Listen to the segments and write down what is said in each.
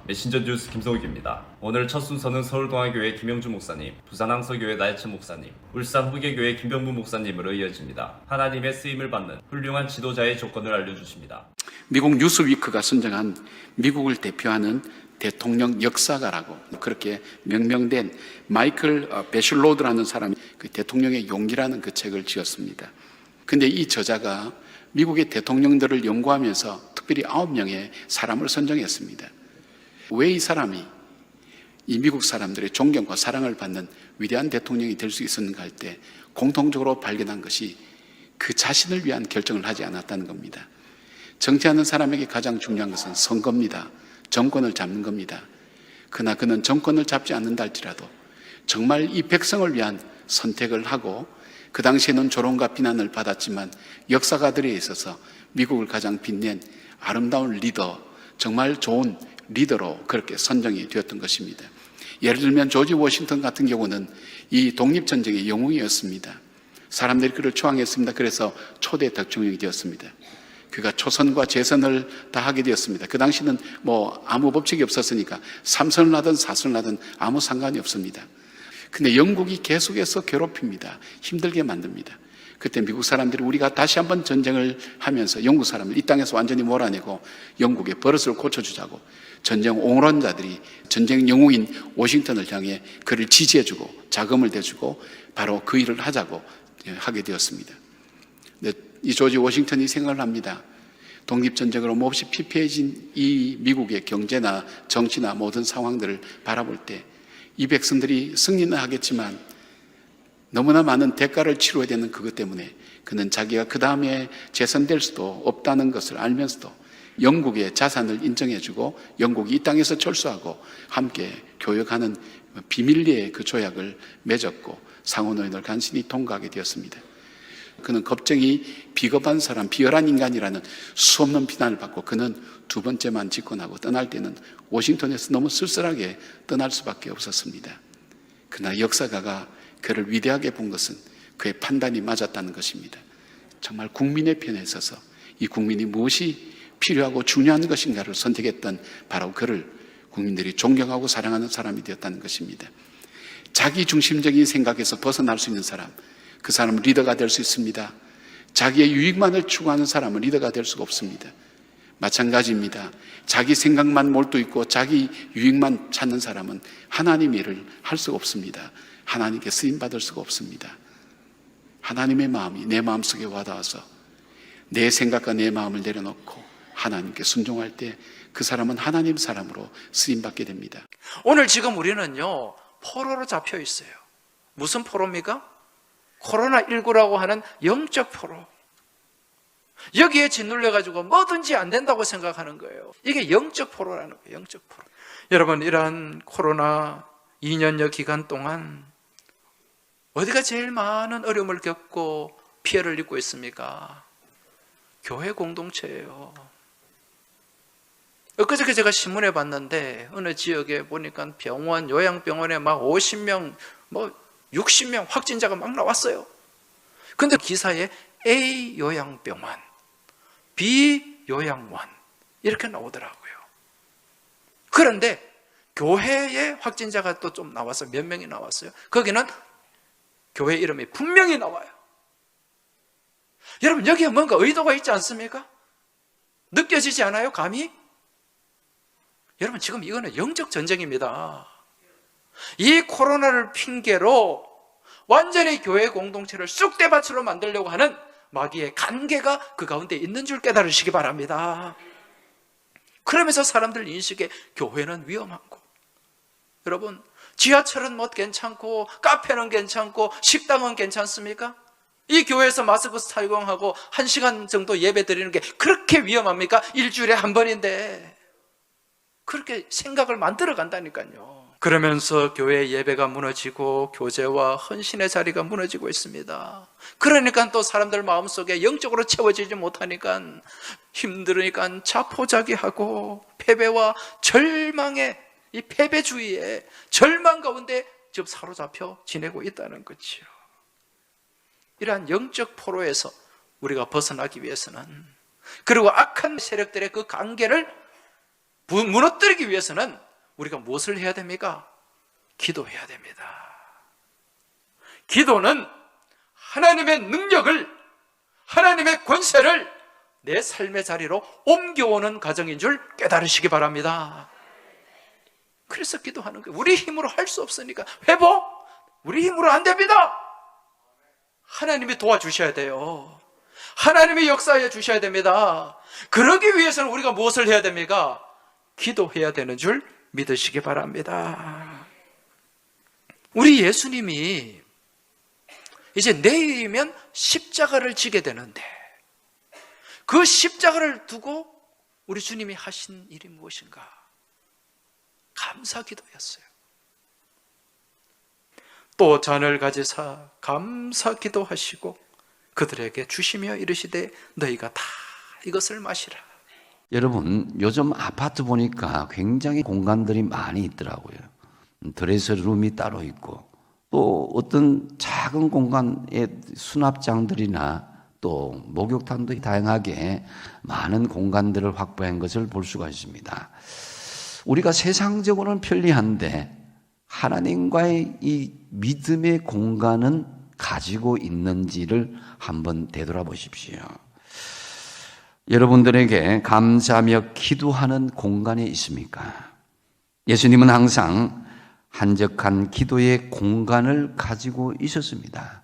메신저 뉴스 김성욱입니다. 오늘 첫 순서는 서울동아교회 김영주 목사님, 부산항서교회 나혜천 목사님, 울산 후계교회 김병문 목사님으로 이어집니다. 하나님의 쓰임을 받는 훌륭한 지도자의 조건을 알려주십니다. 미국 뉴스위크가 선정한 미국을 대표하는 대통령 역사가라고 그렇게 명명된 마이클 배슐로드라는 사람이 그 대통령의 용기라는 그 책을 지었습니다. 근데 이 저자가 미국의 대통령들을 연구하면서 특별히 9명의 사람을 선정했습니다. 왜 이 사람이 이 미국 사람들의 존경과 사랑을 받는 위대한 대통령이 될 수 있었는가 할 때 공통적으로 발견한 것이 그 자신을 위한 결정을 하지 않았다는 겁니다. 정치하는 사람에게 가장 중요한 것은 선거입니다. 정권을 잡는 겁니다. 그러나 그는 정권을 잡지 않는다 할지라도 정말 이 백성을 위한 선택을 하고 그 당시에는 조롱과 비난을 받았지만 역사가들에 있어서 미국을 가장 빛낸 아름다운 리더, 정말 좋은 리더로 그렇게 선정이 되었던 것입니다. 예를 들면 조지 워싱턴 같은 경우는 이 독립전쟁의 영웅이었습니다. 사람들이 그를 추앙했습니다. 그래서 초대 대통령이 되었습니다. 그가 초선과 재선을 다 하게 되었습니다. 그 당시는 아무 법칙이 없었으니까 3선을 하든 4선을 하든 아무 상관이 없습니다. 근데 영국이 계속해서 괴롭힙니다. 힘들게 만듭니다. 그때 미국 사람들이 우리가 다시 한번 전쟁을 하면서 영국 사람을 이 땅에서 완전히 몰아내고 영국의 버릇을 고쳐주자고 전쟁 옹호론자들이 전쟁 영웅인 워싱턴을 향해 그를 지지해주고 자금을 대주고 바로 그 일을 하자고 하게 되었습니다. 이 조지 워싱턴이 생각을 합니다. 독립전쟁으로 몹시 피폐해진 이 미국의 경제나 정치나 모든 상황들을 바라볼 때 이 백성들이 승리는 하겠지만 너무나 많은 대가를 치러야 되는 그것 때문에 그는 자기가 그 다음에 재선될 수도 없다는 것을 알면서도 영국의 자산을 인정해주고 영국이 이 땅에서 철수하고 함께 교역하는 비밀리의 그 조약을 맺었고 상호노인을 간신히 통과하게 되었습니다. 그는 겁쟁이 비겁한 사람, 비열한 인간이라는 수없는 비난을 받고 그는 두 번째만 집권하고 떠날 때는 워싱턴에서 너무 쓸쓸하게 떠날 수밖에 없었습니다. 그러나 역사가가 그를 위대하게 본 것은 그의 판단이 맞았다는 것입니다. 정말 국민의 편에 서서 이 국민이 무엇이 필요하고 중요한 것인가를 선택했던 바로 그를 국민들이 존경하고 사랑하는 사람이 되었다는 것입니다. 자기 중심적인 생각에서 벗어날 수 있는 사람, 그 사람은 리더가 될 수 있습니다. 자기의 유익만을 추구하는 사람은 리더가 될 수가 없습니다. 마찬가지입니다. 자기 생각만 몰두 있고 자기 유익만 찾는 사람은 하나님의 일을 할 수가 없습니다. 하나님께 쓰임받을 수가 없습니다. 하나님의 마음이 내 마음속에 와닿아서 내 생각과 내 마음을 내려놓고 하나님께 순종할 때 그 사람은 하나님 사람으로 쓰임받게 됩니다. 오늘 지금 우리는요, 포로로 잡혀 있어요. 무슨 포로입니까? 코로나19라고 하는 영적 포로. 여기에 짓눌려가지고 뭐든지 안 된다고 생각하는 거예요. 이게 영적 포로라는 거예요. 영적 포로. 여러분, 이러한 코로나 2년여 기간 동안 어디가 제일 많은 어려움을 겪고 피해를 입고 있습니까? 교회 공동체예요. 엊그저께 제가 신문에 봤는데 어느 지역에 보니까 병원, 요양병원에 막 50명, 60명 확진자가 막 나왔어요. 근데 기사에 A 요양병원, B 요양원 이렇게 나오더라고요. 그런데 교회에 확진자가 또 좀 나와서 몇 명이 나왔어요. 거기는 교회 이름이 분명히 나와요. 여러분, 여기에 뭔가 의도가 있지 않습니까? 느껴지지 않아요? 감히? 여러분, 지금 이거는 영적 전쟁입니다. 이 코로나를 핑계로 완전히 교회 공동체를 쑥대밭으로 만들려고 하는 마귀의 간계가 그 가운데 있는 줄 깨달으시기 바랍니다. 그러면서 사람들 인식에 교회는 위험한 곳. 여러분, 지하철은 괜찮고 카페는 괜찮고 식당은 괜찮습니까? 이 교회에서 마스크 착용하고 1시간 정도 예배 드리는 게 그렇게 위험합니까? 일주일에 한 번인데 그렇게 생각을 만들어 간다니까요. 그러면서 교회 예배가 무너지고 교제와 헌신의 자리가 무너지고 있습니다. 그러니까 또 사람들 마음속에 영적으로 채워지지 못하니까 힘들으니까 자포자기하고 패배와 절망의 이 패배주의에 절망 가운데 지금 사로잡혀 지내고 있다는 거지요. 이러한 영적 포로에서 우리가 벗어나기 위해서는, 그리고 악한 세력들의 그 관계를 무너뜨리기 위해서는 우리가 무엇을 해야 됩니까? 기도해야 됩니다. 기도는 하나님의 능력을, 하나님의 권세를 내 삶의 자리로 옮겨오는 과정인 줄 깨달으시기 바랍니다. 그래서 기도하는 거예요. 우리 힘으로 할 수 없으니까. 회복? 우리 힘으로 안 됩니다. 하나님이 도와주셔야 돼요. 하나님이 역사해 주셔야 됩니다. 그러기 위해서는 우리가 무엇을 해야 됩니까? 기도해야 되는 줄 믿으시기 바랍니다. 우리 예수님이 이제 내일이면 십자가를 지게 되는데 그 십자가를 두고 우리 주님이 하신 일이 무엇인가? 감사 기도였어요. 또 잔을 가지사 감사 기도하시고 그들에게 주시며 이르시되 너희가 다 이것을 마시라. 여러분, 요즘 아파트 보니까 굉장히 공간들이 많이 있더라고요. 드레스룸이 따로 있고 또 어떤 작은 공간에 수납장들이나 또 목욕탕도 다양하게 많은 공간들을 확보한 것을 볼 수가 있습니다. 우리가 세상적으로는 편리한데 하나님과의 이 믿음의 공간은 가지고 있는지를 한번 되돌아보십시오. 여러분들에게 감사하며 기도하는 공간이 있습니까? 예수님은 항상 한적한 기도의 공간을 가지고 있었습니다.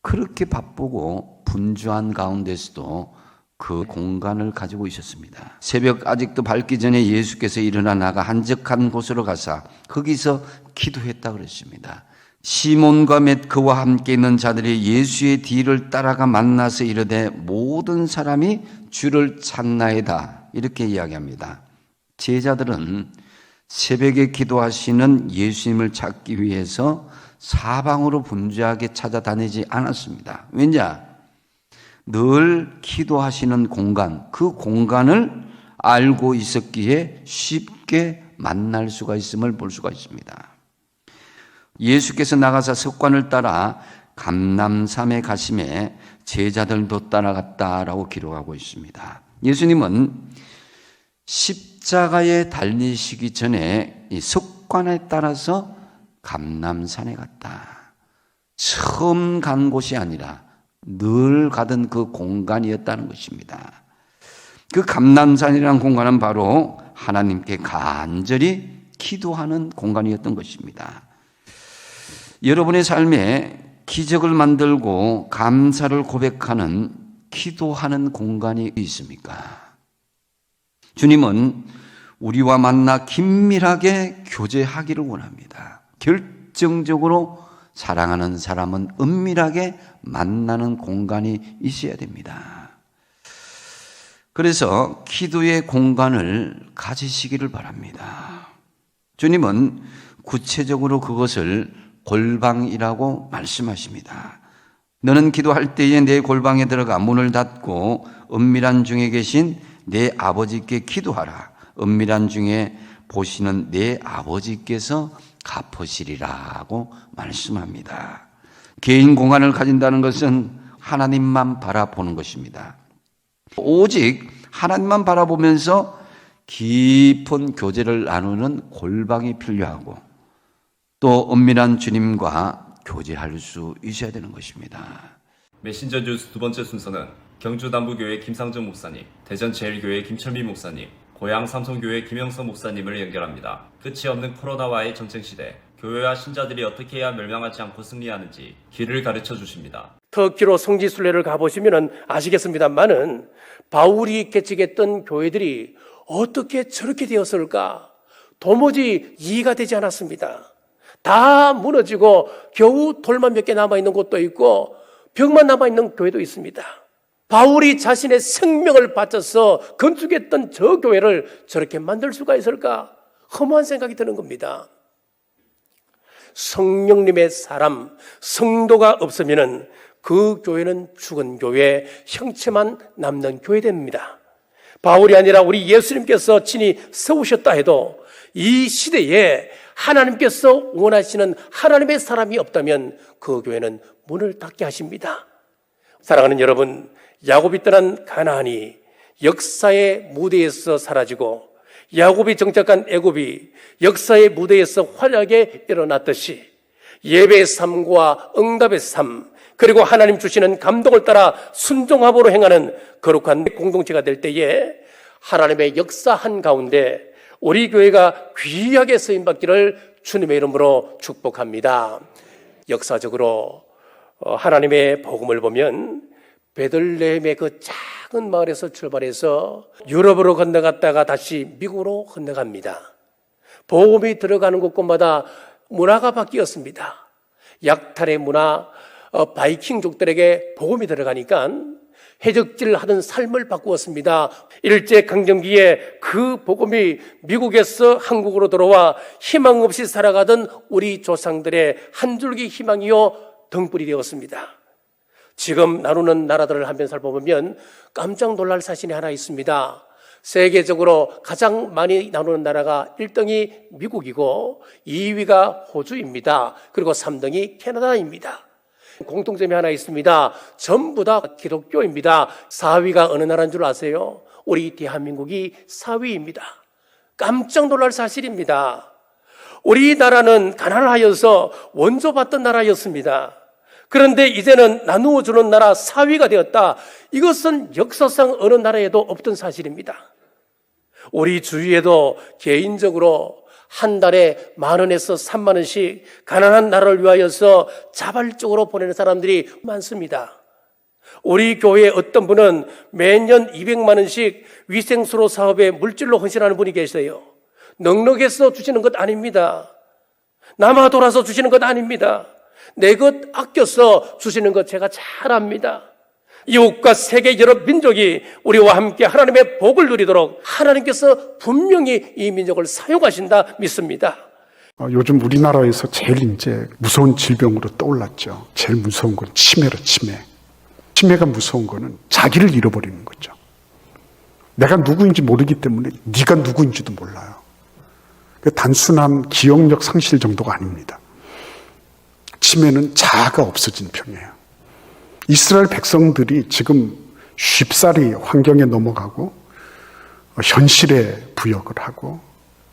그렇게 바쁘고 분주한 가운데서도 그 공간을 가지고 있었습니다. 새벽 아직도 밝기 전에 예수께서 일어나 나가 한적한 곳으로 가사 거기서 기도했다고 그랬습니다. 시몬과 및 그와 함께 있는 자들이 예수의 뒤를 따라가 만나서 이르되 모든 사람이 주를 찾나이다 이렇게 이야기합니다. 제자들은 새벽에 기도하시는 예수님을 찾기 위해서 사방으로 분주하게 찾아다니지 않았습니다. 왜냐? 늘 기도하시는 공간, 그 공간을 알고 있었기에 쉽게 만날 수가 있음을 볼 수가 있습니다. 예수께서 나가사 습관을 따라 감람산에 가심에 제자들도 따라갔다라고 기록하고 있습니다. 예수님은 십자가에 달리시기 전에 이 습관에 따라서 감람산에 갔다. 처음 간 곳이 아니라 늘 가던 그 공간이었다는 것입니다. 그 감람산이라는 공간은 바로 하나님께 간절히 기도하는 공간이었던 것입니다. 여러분의 삶에 기적을 만들고 감사를 고백하는 기도하는 공간이 있습니까? 주님은 우리와 만나 긴밀하게 교제하기를 원합니다. 결정적으로 사랑하는 사람은 은밀하게 만나는 공간이 있어야 됩니다. 그래서 기도의 공간을 가지시기를 바랍니다. 주님은 구체적으로 그것을 골방이라고 말씀하십니다. 너는 기도할 때에 내 골방에 들어가 문을 닫고 은밀한 중에 계신 내 아버지께 기도하라. 은밀한 중에 보시는 내 아버지께서 갚으시리라고 말씀합니다. 개인 공간을 가진다는 것은 하나님만 바라보는 것입니다. 오직 하나님만 바라보면서 깊은 교제를 나누는 골방이 필요하고 또 은밀한 주님과 교제할 수 있어야 되는 것입니다. 메신저 뉴스 두 번째 순서는 경주 남부교회 김상정 목사님, 대전 제일교회 김철미 목사님, 고양 삼성교회 김영서 목사님을 연결합니다. 끝이 없는 코로나와의 전쟁시대, 교회와 신자들이 어떻게 해야 멸망하지 않고 승리하는지 길을 가르쳐 주십니다. 터키로 성지순례를 가보시면 아시겠습니다만은 바울이 개척했던 교회들이 어떻게 저렇게 되었을까? 도무지 이해가 되지 않았습니다. 다 무너지고 겨우 돌만 몇 개 남아있는 곳도 있고 벽만 남아있는 교회도 있습니다. 바울이 자신의 생명을 바쳐서 건축했던 저 교회를 저렇게 만들 수가 있을까? 허무한 생각이 드는 겁니다. 성령님의 사람, 성도가 없으면 그 교회는 죽은 교회, 형체만 남는 교회 됩니다. 바울이 아니라 우리 예수님께서 친히 세우셨다 해도 이 시대에 하나님께서 원하시는 하나님의 사람이 없다면 그 교회는 문을 닫게 하십니다. 사랑하는 여러분, 야곱이 떠난 가나안이 역사의 무대에서 사라지고 야곱이 정착한 애굽이 역사의 무대에서 화려하게 일어났듯이 예배의 삶과 응답의 삶, 그리고 하나님 주시는 감동을 따라 순종함으로 행하는 거룩한 공동체가 될 때에 하나님의 역사한 가운데 우리 교회가 귀하게 쓰임받기를 주님의 이름으로 축복합니다. 역사적으로 하나님의 복음을 보면 베들레헴의 그 작은 마을에서 출발해서 유럽으로 건너갔다가 다시 미국으로 건너갑니다. 복음이 들어가는 곳곳마다 문화가 바뀌었습니다. 약탈의 문화, 바이킹족들에게 복음이 들어가니까 해적질 하던 삶을 바꾸었습니다. 일제강점기에 그 복음이 미국에서 한국으로 들어와 희망 없이 살아가던 우리 조상들의 한 줄기 희망이요 등불이 되었습니다. 지금 나누는 나라들을 한번 살펴보면 깜짝 놀랄 사실이 하나 있습니다. 세계적으로 가장 많이 나누는 나라가 1등이 미국이고 2위가 호주입니다. 그리고 3등이 캐나다입니다. 공통점이 하나 있습니다. 전부 다 기독교입니다. 4위가 어느 나라인 줄 아세요? 우리 대한민국이 4위입니다. 깜짝 놀랄 사실입니다. 우리나라는 가난하여서 원조받던 나라였습니다. 그런데 이제는 나누어주는 나라 4위가 되었다. 이것은 역사상 어느 나라에도 없던 사실입니다. 우리 주위에도 개인적으로 한 달에 10,000원에서 30,000원씩 가난한 나라를 위하여서 자발적으로 보내는 사람들이 많습니다. 우리 교회에 어떤 분은 매년 200만 원씩 위생수로 사업에 물질로 헌신하는 분이 계세요. 넉넉해서 주시는 것 아닙니다. 남아 돌아서 주시는 것 아닙니다. 내 것 아껴서 주시는 것 제가 잘 압니다. 이웃과 세계 여러 민족이 우리와 함께 하나님의 복을 누리도록 하나님께서 분명히 이 민족을 사용하신다 믿습니다. 요즘 우리나라에서 제일 이제 무서운 질병으로 떠올랐죠. 제일 무서운 건 치매로 치매. 치매가 무서운 거는 자기를 잃어버리는 거죠. 내가 누구인지 모르기 때문에 네가 누구인지도 몰라요. 단순한 기억력 상실 정도가 아닙니다. 치매는 자아가 없어진 병이에요. 이스라엘 백성들이 지금 쉽사리 환경에 넘어가고 현실에 부역을 하고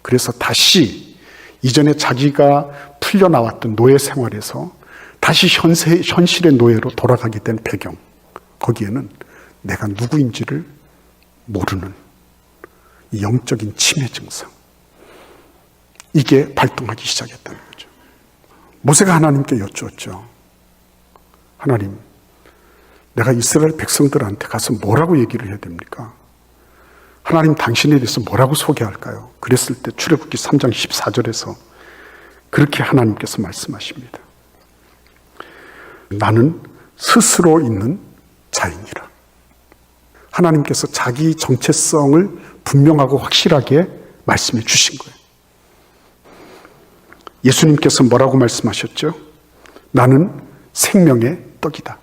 그래서 다시 이전에 자기가 풀려나왔던 노예 생활에서 다시 현실의 노예로 돌아가게 된 배경, 거기에는 내가 누구인지를 모르는 이 영적인 치매 증상, 이게 발동하기 시작했다는 거죠. 모세가 하나님께 여쭈었죠. 하나님, 내가 이스라엘 백성들한테 가서 뭐라고 얘기를 해야 됩니까? 하나님 당신에 대해서 뭐라고 소개할까요? 그랬을 때 출애굽기 3장 14절에서 그렇게 하나님께서 말씀하십니다. 나는 스스로 있는 자이니라. 하나님께서 자기 정체성을 분명하고 확실하게 말씀해 주신 거예요. 예수님께서 뭐라고 말씀하셨죠? 나는 생명의 떡이다.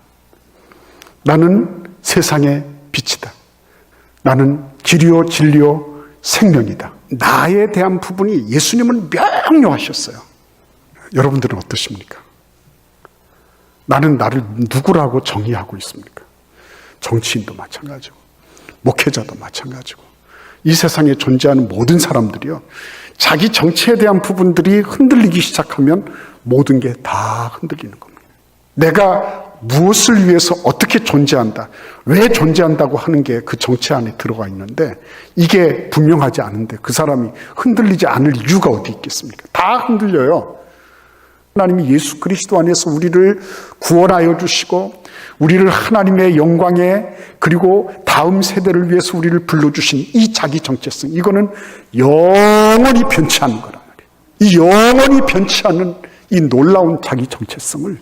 나는 세상의 빛이다. 나는 길이요 진리요 생명이다. 나에 대한 부분이 예수님은 명료하셨어요. 여러분들은 어떠십니까? 나는 나를 누구라고 정의하고 있습니까? 정치인도 마찬가지고 목회자도 마찬가지고 이 세상에 존재하는 모든 사람들이요, 자기 정체에 대한 부분들이 흔들리기 시작하면 모든 게 다 흔들리는 겁니다. 내가 무엇을 위해서 어떻게 존재한다, 왜 존재한다고 하는 게 그 정체 안에 들어가 있는데 이게 분명하지 않은데 그 사람이 흔들리지 않을 이유가 어디 있겠습니까? 다 흔들려요. 하나님이 예수 그리스도 안에서 우리를 구원하여 주시고 우리를 하나님의 영광에 그리고 다음 세대를 위해서 우리를 불러주신 이 자기 정체성, 이거는 영원히 변치 않는 거란 말이에요. 이 영원히 변치 않는 이 놀라운 자기 정체성을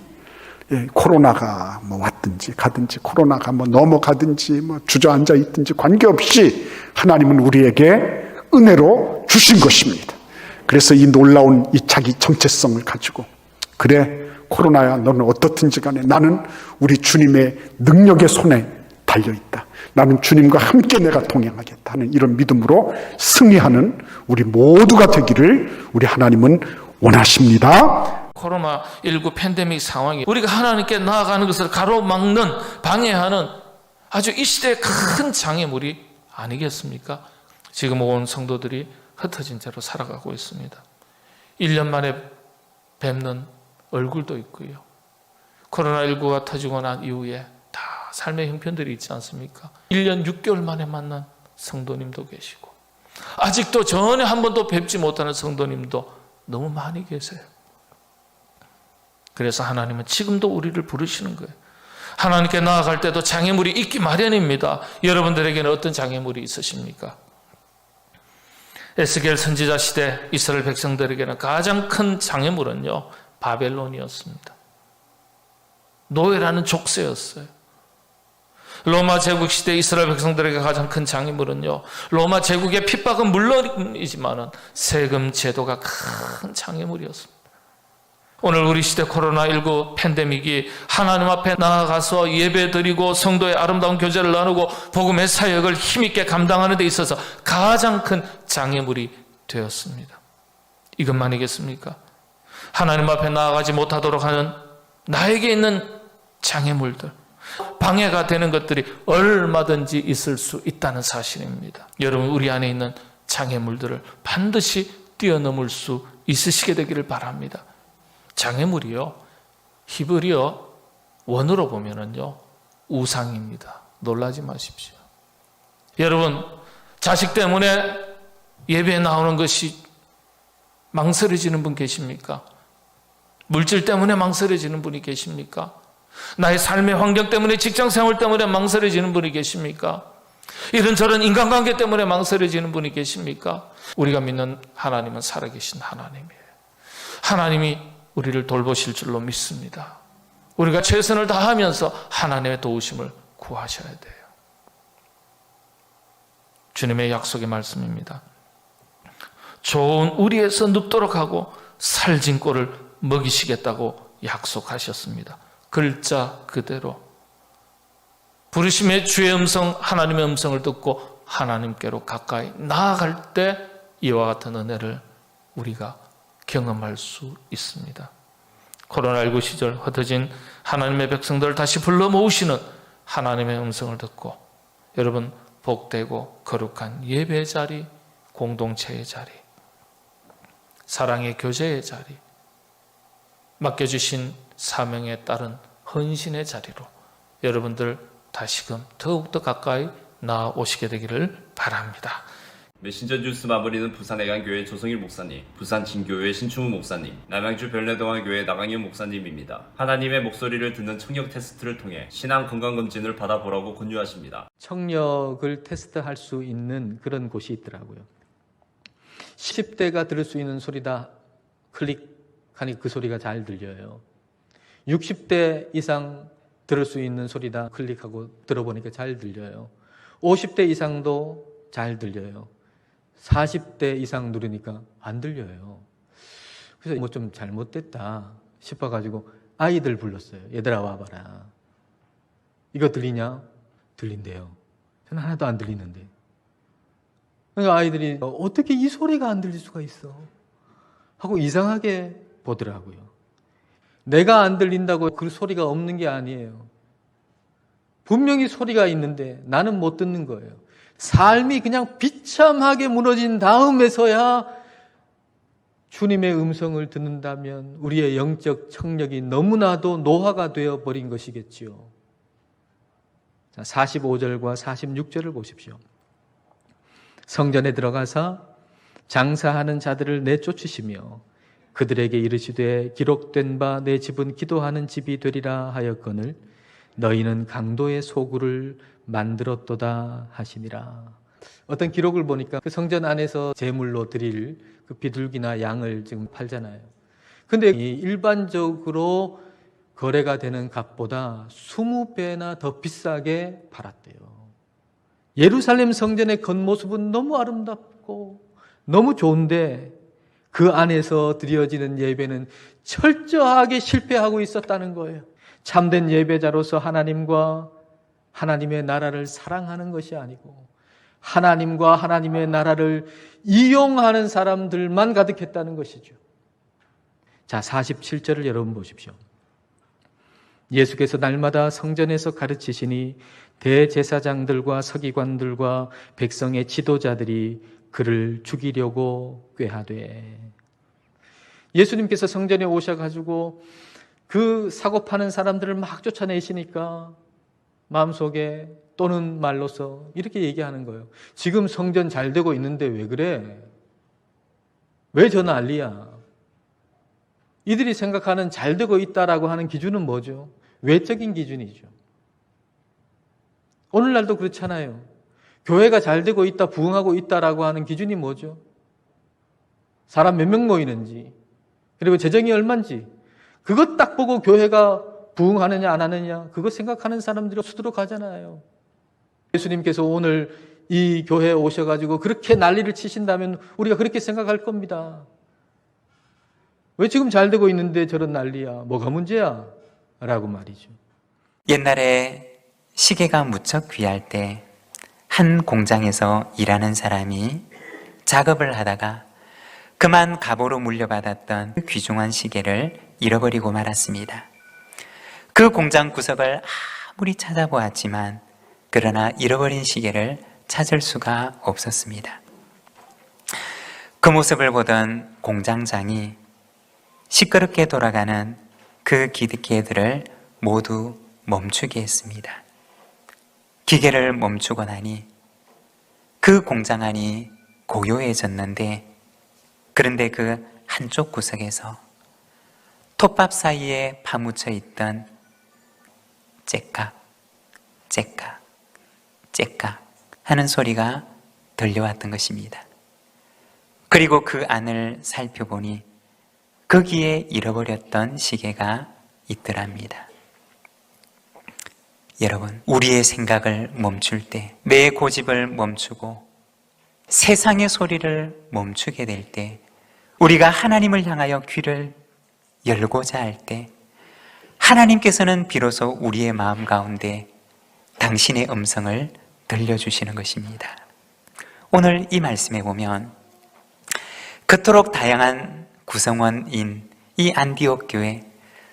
코로나가 뭐 왔든지 가든지, 코로나가 뭐 넘어가든지 뭐 주저앉아 있든지 관계없이 하나님은 우리에게 은혜로 주신 것입니다. 그래서 이 놀라운 이 자기 정체성을 가지고, 그래 코로나야 너는 어떻든지 간에 나는 우리 주님의 능력의 손에 달려있다, 나는 주님과 함께 내가 동행하겠다 하는 이런 믿음으로 승리하는 우리 모두가 되기를 우리 하나님은 원하십니다. 코로나19 팬데믹 상황이 우리가 하나님께 나아가는 것을 가로막는, 방해하는 아주 이 시대의 큰 장애물이 아니겠습니까? 지금 온 성도들이 흩어진 채로 살아가고 있습니다. 1년 만에 뵙는 얼굴도 있고요. 코로나19가 터지고 난 이후에 다 삶의 형편들이 있지 않습니까? 1년 6개월 만에 만난 성도님도 계시고 아직도 전혀 한 번도 뵙지 못하는 성도님도 너무 많이 계세요. 그래서 하나님은 지금도 우리를 부르시는 거예요. 하나님께 나아갈 때도 장애물이 있기 마련입니다. 여러분들에게는 어떤 장애물이 있으십니까? 에스겔 선지자 시대 이스라엘 백성들에게는 가장 큰 장애물은요, 바벨론이었습니다. 노예라는 족쇄였어요. 로마 제국 시대 이스라엘 백성들에게 가장 큰 장애물은요, 로마 제국의 핍박은 물론이지만 세금 제도가 큰 장애물이었습니다. 오늘 우리 시대 코로나19 팬데믹이 하나님 앞에 나아가서 예배드리고 성도의 아름다운 교제를 나누고 복음의 사역을 힘있게 감당하는 데 있어서 가장 큰 장애물이 되었습니다. 이것만이겠습니까? 하나님 앞에 나아가지 못하도록 하는 나에게 있는 장애물들, 방해가 되는 것들이 얼마든지 있을 수 있다는 사실입니다. 여러분, 우리 안에 있는 장애물들을 반드시 뛰어넘을 수 있으시게 되기를 바랍니다. 장애물이요, 히브리어 원어로 보면은요, 우상입니다. 놀라지 마십시오. 여러분, 자식 때문에 예배에 나오는 것이 망설여지는 분 계십니까? 물질 때문에 망설여지는 분이 계십니까? 나의 삶의 환경 때문에, 직장 생활 때문에 망설여지는 분이 계십니까? 이런저런 인간관계 때문에 망설여지는 분이 계십니까? 우리가 믿는 하나님은 살아계신 하나님이에요. 하나님이 우리를 돌보실 줄로 믿습니다. 우리가 최선을 다하면서 하나님의 도우심을 구하셔야 돼요. 주님의 약속의 말씀입니다. 좋은 우리에서 눕도록 하고 살진 꼴을 먹이시겠다고 약속하셨습니다. 글자 그대로 부르심의 주의 음성, 하나님의 음성을 듣고 하나님께로 가까이 나아갈 때 이와 같은 은혜를 우리가 경험할 수 있습니다. 코로나19 시절 흩어진 하나님의 백성들을 다시 불러 모으시는 하나님의 음성을 듣고 여러분, 복되고 거룩한 예배의 자리, 공동체의 자리, 사랑의 교제의 자리, 맡겨주신 사명에 따른 헌신의 자리로 여러분들 다시금 더욱더 가까이 나아오시게 되기를 바랍니다. 메신저 뉴스 마무리는 부산해관교회 조성일 목사님, 부산 진교회 신충우 목사님, 남양주 별내동안교회 나강현 목사님입니다. 하나님의 목소리를 듣는 청력 테스트를 통해 신앙 건강검진을 받아보라고 권유하십니다. 청력을 테스트할 수 있는 그런 곳이 있더라고요. 10대가 들을 수 있는 소리다 클릭하니 그 소리가 잘 들려요. 60대 이상 들을 수 있는 소리다 클릭하고 들어보니까 잘 들려요. 50대 이상도 잘 들려요. 40대 이상 누르니까 안 들려요. 그래서 뭐 좀 잘못됐다 싶어가지고 아이들 불렀어요. 얘들아 와봐라. 이거 들리냐? 들린대요. 저는 하나도 안 들리는데. 그러니까 아이들이 어떻게 이 소리가 안 들릴 수가 있어? 하고 이상하게 보더라고요. 내가 안 들린다고 그 소리가 없는 게 아니에요. 분명히 소리가 있는데 나는 못 듣는 거예요. 삶이 그냥 비참하게 무너진 다음에서야 주님의 음성을 듣는다면 우리의 영적 청력이 너무나도 노화가 되어버린 것이겠지요. 45절과 46절을 보십시오. 성전에 들어가서 장사하는 자들을 내쫓으시며 그들에게 이르시되 기록된 바 내 집은 기도하는 집이 되리라 하였거늘 너희는 강도의 소굴을 만들었도다 하시니라. 어떤 기록을 보니까 그 성전 안에서 제물로 드릴 그 비둘기나 양을 지금 팔잖아요. 근데 일반적으로 거래가 되는 값보다 20배나 더 비싸게 팔았대요. 예루살렘 성전의 겉모습은 너무 아름답고 너무 좋은데 그 안에서 드려지는 예배는 철저하게 실패하고 있었다는 거예요. 참된 예배자로서 하나님과 하나님의 나라를 사랑하는 것이 아니고 하나님과 하나님의 나라를 이용하는 사람들만 가득했다는 것이죠. 자, 47절을 여러분 보십시오. 예수께서 날마다 성전에서 가르치시니 대제사장들과 서기관들과 백성의 지도자들이 그를 죽이려고 꾀하되. 예수님께서 성전에 오셔가지고 그 사고 파는 사람들을 막 쫓아내시니까 마음속에 또는 말로서 이렇게 얘기하는 거예요. 지금 성전 잘 되고 있는데 왜 그래? 왜 저 난리야? 이들이 생각하는 잘 되고 있다라고 하는 기준은 뭐죠? 외적인 기준이죠. 오늘날도 그렇잖아요. 교회가 잘 되고 있다, 부흥하고 있다라고 하는 기준이 뭐죠? 사람 몇 명 모이는지, 그리고 재정이 얼마인지, 그것 딱 보고 교회가 부흥하느냐 안 하느냐, 그거 생각하는 사람들이 수두룩 하잖아요. 예수님께서 오늘 이 교회에 오셔가지고 그렇게 난리를 치신다면 우리가 그렇게 생각할 겁니다. 왜 지금 잘 되고 있는데 저런 난리야? 뭐가 문제야? 라고 말이죠. 옛날에 시계가 무척 귀할 때 한 공장에서 일하는 사람이 작업을 하다가 그만 갑오로 물려받았던 귀중한 시계를 잃어버리고 말았습니다. 그 공장 구석을 아무리 찾아보았지만 그러나 잃어버린 시계를 찾을 수가 없었습니다. 그 모습을 보던 공장장이 시끄럽게 돌아가는 그 기계들을 모두 멈추게 했습니다. 기계를 멈추고 나니 그 공장 안이 고요해졌는데, 그런데 그 한쪽 구석에서 톱밥 사이에 파묻혀 있던 째깍, 째깍, 째깍 하는 소리가 들려왔던 것입니다. 그리고 그 안을 살펴보니 거기에 잃어버렸던 시계가 있더랍니다. 여러분, 우리의 생각을 멈출 때, 내 고집을 멈추고 세상의 소리를 멈추게 될 때, 우리가 하나님을 향하여 귀를 열고자 할 때 하나님께서는 비로소 우리의 마음 가운데 당신의 음성을 들려주시는 것입니다. 오늘 이 말씀에 보면 그토록 다양한 구성원인 이 안디옥 교회,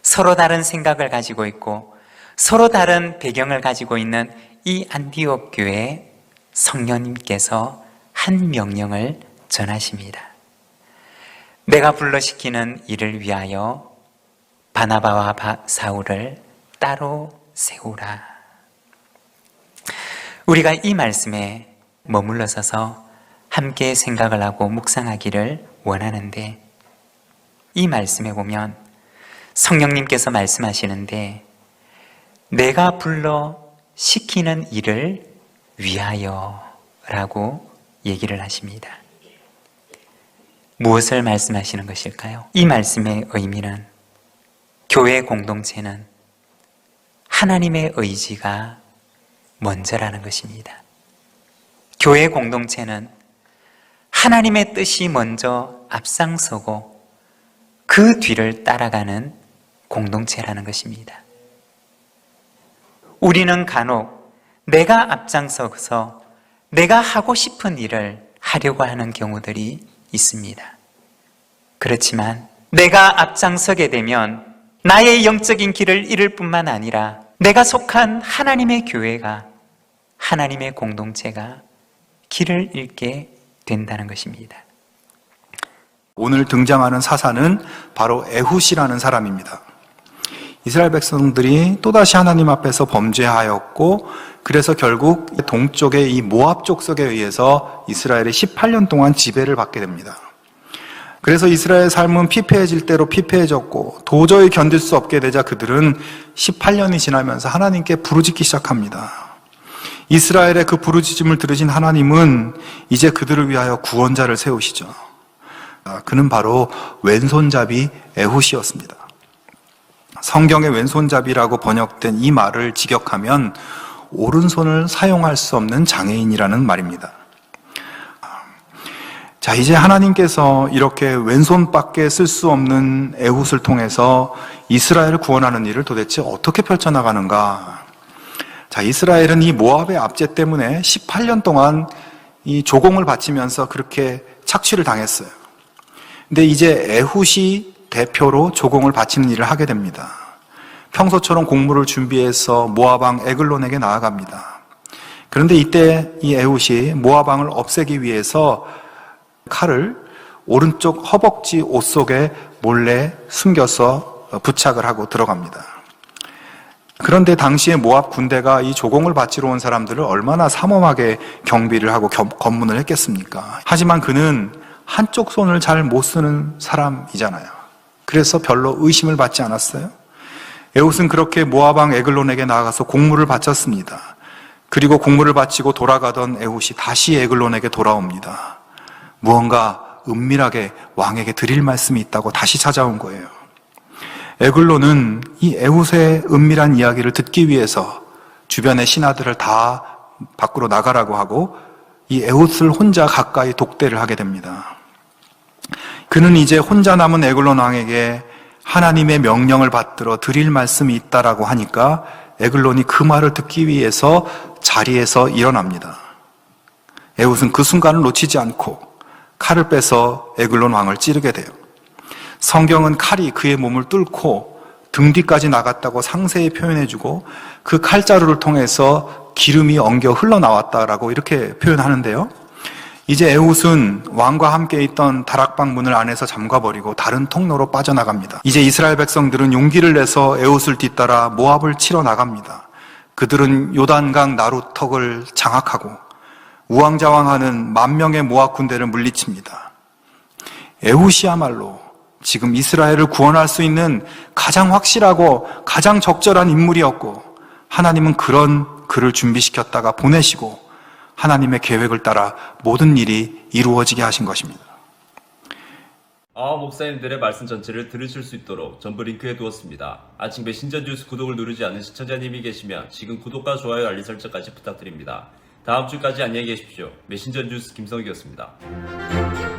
서로 다른 생각을 가지고 있고 서로 다른 배경을 가지고 있는 이 안디옥 교회에 성령님께서 한 명령을 전하십니다. 내가 불러시키는 일을 위하여 바나바와 사울을 따로 세우라. 우리가 이 말씀에 머물러 서서 함께 생각을 하고 묵상하기를 원하는데, 이 말씀에 보면 성령님께서 말씀하시는데 내가 불러 시키는 일을 위하여 라고 얘기를 하십니다. 무엇을 말씀하시는 것일까요? 이 말씀의 의미는 교회 공동체는 하나님의 의지가 먼저라는 것입니다. 교회 공동체는 하나님의 뜻이 먼저 앞장서고 그 뒤를 따라가는 공동체라는 것입니다. 우리는 간혹 내가 앞장서서 내가 하고 싶은 일을 하려고 하는 경우들이 있습니다. 그렇지만 내가 앞장서게 되면 나의 영적인 길을 잃을 뿐만 아니라 내가 속한 하나님의 교회가, 하나님의 공동체가 길을 잃게 된다는 것입니다. 오늘 등장하는 사사는 바로 에훗이라는 사람입니다. 이스라엘 백성들이 또다시 하나님 앞에서 범죄하였고, 그래서 결국 동쪽의 이 모압 족속에 의해서 이스라엘이 18년 동안 지배를 받게 됩니다. 그래서 이스라엘의 삶은 피폐해질 대로 피폐해졌고 도저히 견딜 수 없게 되자 그들은 18년이 지나면서 하나님께 부르짖기 시작합니다. 이스라엘의 그 부르짖음을 들으신 하나님은 이제 그들을 위하여 구원자를 세우시죠. 그는 바로 왼손잡이 에훗이었습니다. 성경의 왼손잡이라고 번역된 이 말을 직역하면 오른손을 사용할 수 없는 장애인이라는 말입니다. 자, 이제 하나님께서 이렇게 왼손밖에 쓸 수 없는 에훗을 통해서 이스라엘을 구원하는 일을 도대체 어떻게 펼쳐나가는가? 자, 이스라엘은 이 모압의 압제 때문에 18년 동안 이 조공을 바치면서 그렇게 착취를 당했어요. 근데 이제 에훗이 대표로 조공을 바치는 일을 하게 됩니다. 평소처럼 곡물을 준비해서 모압 왕 에글론에게 나아갑니다. 그런데 이때 이 에훗이 모압 왕을 없애기 위해서 칼을 오른쪽 허벅지 옷 속에 몰래 숨겨서 부착을 하고 들어갑니다. 그런데 당시에 모압 군대가 이 조공을 바치러 온 사람들을 얼마나 삼엄하게 경비를 하고 검문을 했겠습니까? 하지만 그는 한쪽 손을 잘 못 쓰는 사람이잖아요. 그래서 별로 의심을 받지 않았어요. 에훗은 그렇게 모압 왕 에글론에게 나아가서 곡물을 바쳤습니다. 그리고 곡물을 바치고 돌아가던 에훗이 다시 에글론에게 돌아옵니다. 무언가 은밀하게 왕에게 드릴 말씀이 있다고 다시 찾아온 거예요. 에글론은 이 에훗의 은밀한 이야기를 듣기 위해서 주변의 신하들을 다 밖으로 나가라고 하고 이 에훗을 혼자 가까이 독대를 하게 됩니다. 그는 이제 혼자 남은 에글론 왕에게 하나님의 명령을 받들어 드릴 말씀이 있다라고 하니까 에글론이 그 말을 듣기 위해서 자리에서 일어납니다. 에훗은 그 순간을 놓치지 않고 칼을 빼서 에글론 왕을 찌르게 돼요. 성경은 칼이 그의 몸을 뚫고 등 뒤까지 나갔다고 상세히 표현해주고 그 칼자루를 통해서 기름이 엉겨 흘러나왔다라고 이렇게 표현하는데요. 이제 에훗은 왕과 함께 있던 다락방 문을 안에서 잠가버리고 다른 통로로 빠져나갑니다. 이제 이스라엘 백성들은 용기를 내서 에훗을 뒤따라 모압을 치러 나갑니다. 그들은 요단강 나루턱을 장악하고 우왕좌왕하는 10,000명의 모압 군대를 물리칩니다. 에훗이야말로 지금 이스라엘을 구원할 수 있는 가장 확실하고 가장 적절한 인물이었고 하나님은 그런 그를 준비시켰다가 보내시고 하나님의 계획을 따라 모든 일이 이루어지게 하신 것입니다. 목사님들의 말씀 전체를 들으실 수 있도록 전부 링크해 두었습니다. 아침 메신저 뉴스 구독을 누르지 않은 시청자님이 계시면 지금 구독과 좋아요 알림 설정까지 부탁드립니다. 다음 주까지 안녕히 계십시오. 메신저 뉴스 김성욱이었습니다.